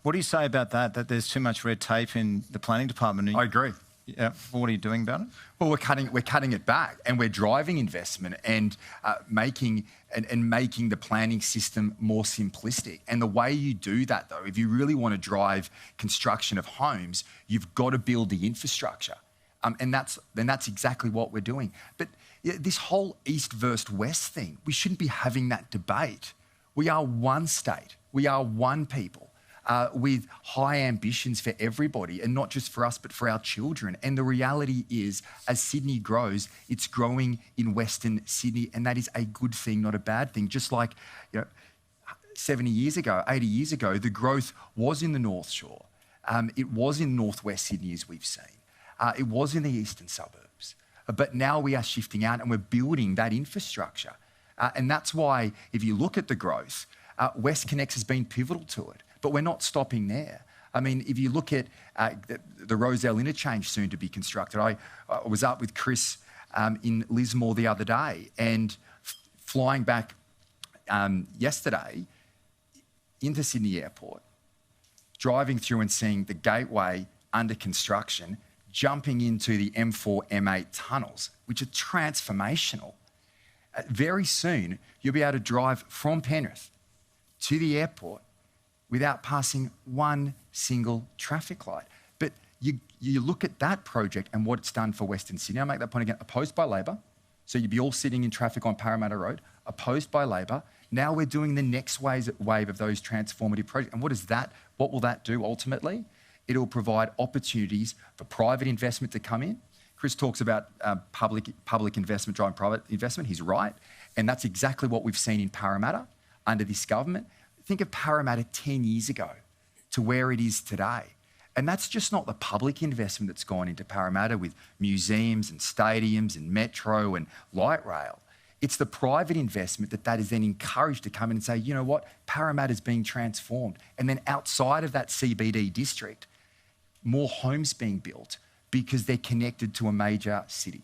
What do you say about that, that there's too much red tape in the planning department? I agree. Yeah. What are you doing about it? Well, we're cutting it back, and we're driving investment and making the planning system more simplistic. And the way you do that, though, if you really want to drive construction of homes, you've got to build the infrastructure, and that's exactly what we're doing. But this whole East versus West thing, we shouldn't be having that debate. We are one state. We are one people. With high ambitions for everybody, and not just for us, but for our children. And the reality is, as Sydney grows, it's growing in Western Sydney, and that is a good thing, not a bad thing. Just like 70 years ago, 80 years ago, the growth was in the North Shore. It was in Northwest Sydney, as we've seen. It was in the eastern suburbs. But now we are shifting out, and we're building that infrastructure. And that's why, if you look at the growth, WestConnex has been pivotal to it. But we're not stopping there. I mean, if you look at the Rozelle interchange soon to be constructed, I was up with Chris in Lismore the other day, and flying back yesterday into Sydney Airport, driving through and seeing the gateway under construction, jumping into the M4, M8 tunnels, which are transformational. Very soon, you'll be able to drive from Penrith to the airport without passing one single traffic light. But you look at that project and what it's done for Western Sydney. I'll make that point again. Opposed by Labor. So you'd be all sitting in traffic on Parramatta Road. Opposed by Labor. Now we're doing the next wave of those transformative projects. And what will that do ultimately? It'll provide opportunities for private investment to come in. Chris talks about public investment driving private investment. He's right. And that's exactly what we've seen in Parramatta under this government. Think of Parramatta 10 years ago to where it is today. And that's just not the public investment that's gone into Parramatta with museums and stadiums and metro and light rail. It's the private investment that is then encouraged to come in and say, you know what, Parramatta's being transformed. And then outside of that CBD district, more homes being built because they're connected to a major city.